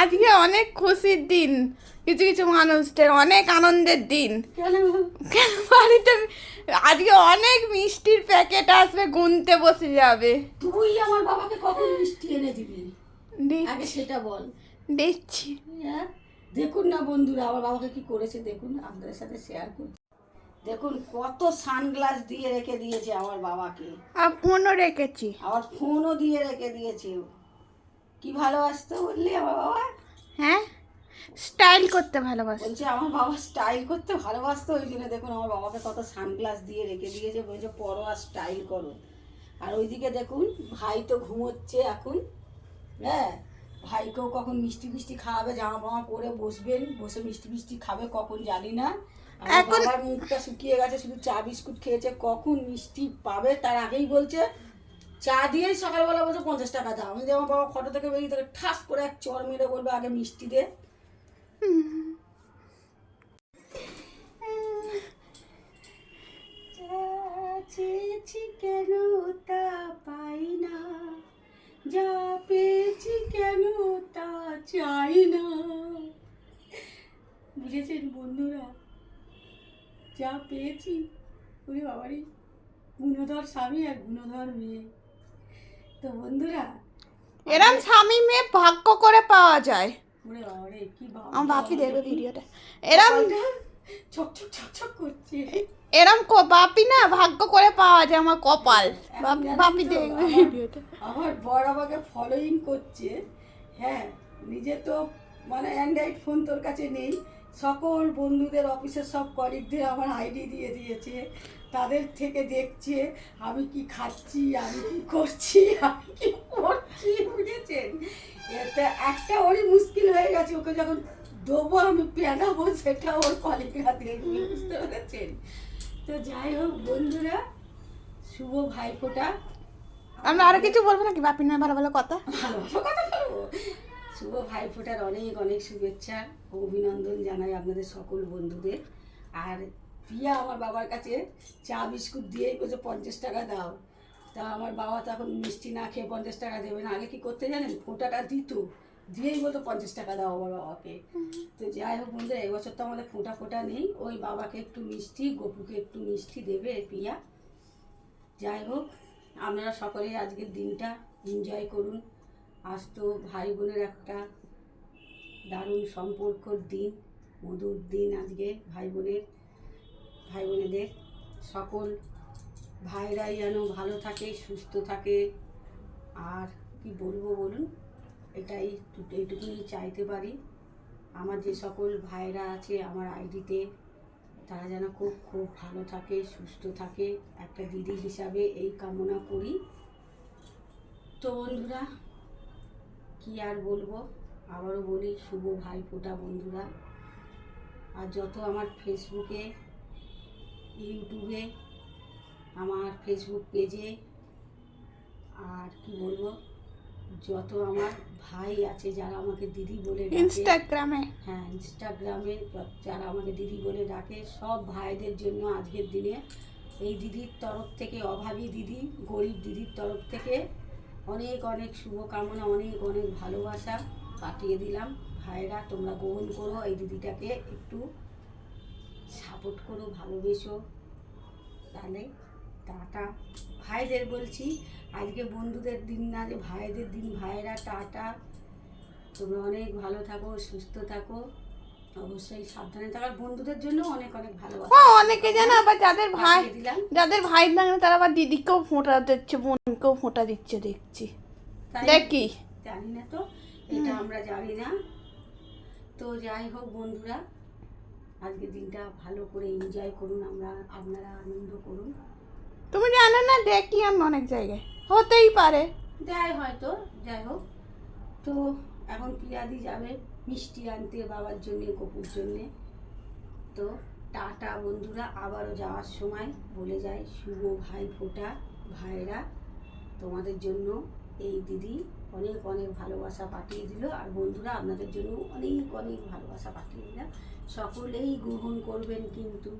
আজকে অনেক খুশির দিন, কিছু কিছু মানুষদের অনেক আনন্দের দিন। কেন? কেন বাড়িতে আজকে অনেক মিষ্টির প্যাকেট আসবে, গুনতে বসে যাবে। তুই আমার বাবাকে কখন মিষ্টি এনে দিবি আগে দিচ্ছি সেটা বল। দিচ্ছি। হ্যাঁ, দেখুন না বন্ধুরা আমার বাবাকে কি করেছে, দেখুন আপনাদের সাথে শেয়ার করছি। দেখুন কত সানগ্লাস দিয়ে রেখে দিয়েছে আমার বাবাকে, আর ফোনও রেখেছি। আবার ফোনও দিয়ে রেখে দিয়েছে। কি ভালোবাসতো বললি আমার বাবা? হ্যাঁ, স্টাইল করতে ভালোবাসি। বলছে আমার বাবা স্টাইল করতে ভালোবাসতো, ওই জন্য দেখুন আমার বাবাকে কত সানগ্লাস দিয়ে রেখে দিয়েছে, বলছে পরো আর স্টাইল করো। আর ওইদিকে দেখুন ভাই তো ঘুমোচ্ছে এখন। হ্যাঁ, ভাইকেও কখন মিষ্টি মিষ্টি খাওয়াবে, জামা ফামা পরে বসবেন, বসে মিষ্টি মিষ্টি খাবে কখন জানি না। আমার এখন বাবার মুখটা শুকিয়ে গেছে, শুধু চা বিস্কুট খেয়েছে, কখন মিষ্টি পাবে তার আগেই বলছে চা দিয়েই সকালবেলা বলছে 50 টাকা দাও। আমি আমার বাবা ফটো থেকে বেরিয়ে তাকে ঠাস করে এক চর মেরে বলবে আগে মিষ্টি দে। চেয়েছি কেন তা পাই না, যা পেয়েছি কেন তা চাই না। বুঝেছেন বন্ধুরা, যা পেয়েছি ওরে বাবারই গুণধর স্বামী আর গুণধর মেয়ে। তো বন্ধুরা এরম স্বামী মেয়ে ভাগ্য করে পাওয়া যায়। ওরে বাবারে কি আমার বাপি দেখবে ভিডিওটা। এরম ছকছক ছকছক করছে। এরম বাপি না ভাগ্য করে পাওয়া যায়, আমার কপাল। বাপি দেখবে ভিডিওটা। আমার বর আমাকে ফলোইং করছে। হ্যাঁ, নিজে তো মানে অ্যান্ড্রয়েড ফোন তোর কাছে নেই, সকল বন্ধুদের অফিসের সব কলিগদের আমার আইডি দিয়ে দিয়েছে, তাদের থেকে দেখছে আমি কি খাচ্ছি, আমি কি করছি, আমি কি করছি, বুঝেছেন? এটা একটা ওরই মুশকিল হয়ে গেছে, ওকে যখন দেবো আমি পেনাবো সেটা ওর কলিগরা দেখবে, বুঝতে পেরেছেন? তো যাই হোক বন্ধুরা, শুভ ভাইফোঁটা। আমরা আরো কিছু বলবো নাকি? বাপি না ভালো ভালো কথা। ভালোবাসা কথা বলবো। শুভ ভাইফোঁটার অনেক অনেক শুভেচ্ছা ও অভিনন্দন জানাই আপনাদের সকল বন্ধুদের। আর প্রিয়া আমার বাবার কাছে চা বিস্কুট দিয়েই বলছে 50 টাকা দাও। তা আমার বাবা তো এখন মিষ্টি না খেয়ে 50 টাকা দেবে না, আগে কি করতে জানেন, ফোঁটাটা দিত, দিয়েই বলতো 50 টাকা দাও আমার বাবাকে। তো যাই হোক বন্ধুরা, এবছর তো আমাদের ফোঁটা ফোঁটা নেই, ওই বাবাকে একটু মিষ্টি, গপুকে একটু মিষ্টি দেবে প্রিয়া। যাই হোক, আপনারা সকলেই আজকের দিনটা এনজয় করুন। আজ তো ভাই বোনের একটা দারুণ সম্পর্কর দিন, মধুর দিন আজকে ভাই বোনেদের সকল ভাইরাই যেন ভালো থাকে, সুস্থ থাকে। আর কি বলবো বলুন, এইটুকুনি চাইতে পারি, আমার যে সকল ভাইরা আছে আমার আইডিতে, তারা যেন খুব খুব ভালো থাকে, সুস্থ থাকে, একটা দিদি হিসাবে এই কামনা করি। তো বন্ধুরা কি আর বলবো, আবারও বলি শুভ ভাইফোঁটা বন্ধুরা। আর যত আমার ফেসবুকে, ইউটিউবে, আমার ফেসবুক পেজে, আর কি বলবো, যত আমার ভাই আছে যারা আমাকে দিদি বলে ডাকে, ইনস্টাগ্রামে, হ্যাঁ ইনস্টাগ্রামে যারা আমাকে দিদি বলে ডাকে, সব ভাইদের জন্য আজকের দিনে এই দিদির তরফ থেকে, অভাবী দিদি, গরিব দিদির তরফ থেকে অনেক অনেক শুভকামনা, অনেক অনেক ভালোবাসা পাঠিয়ে দিলাম। ভাইরা তোমরা গ্রহণ করো, এই দিদিটাকে একটু সাপোর্ট করো, ভালোবেসো, তাহলে টাটা। ভাইদের বলছি আজকে বন্ধুদের দিন না, যে ভাইদের দিন। ভাইরা টাটা, তোমরা অনেক ভালো থাকো, সুস্থ থাকো, অবশ্যই সাবধানে থাকার, বন্ধুদের জন্য অনেক অনেক ভালোবাসা। অনেকে জানো আবার যাদের ভাই থাকে তারা আবার দিদিকেও ফোঁটা দিচ্ছে, বোনকেও ফোঁটা দিচ্ছে দেখছি, দেখি জানি না তো, এটা আমরা জানি না। তো যাই হোক বন্ধুরা, আজকে দিনটা ভালো করে এনজয় করুন, আপনারা আনন্দ করুন। তুমি জানো না, দেখি আমি অনেক জায়গায়, হতেই পারে দেয় হয়তো, যাই হোক। তো এখন পিয়াদি যাবে মিষ্টি আনতে বাবার জন্যে, গপুর জন্যে। তো টাটা বন্ধুরা, আবারও যাওয়ার সময় বলে যায় শুভ ভাইফোঁটা। ভাইরা তোমাদের জন্য এই দিদি অনেক অনেক ভালোবাসা পাঠিয়ে দিল, আর বন্ধুরা আপনাদের জন্য অনেক অনেক ভালোবাসা পাঠিয়ে দিলাম, সকলেই গ্রহণ করবেন কিন্তু।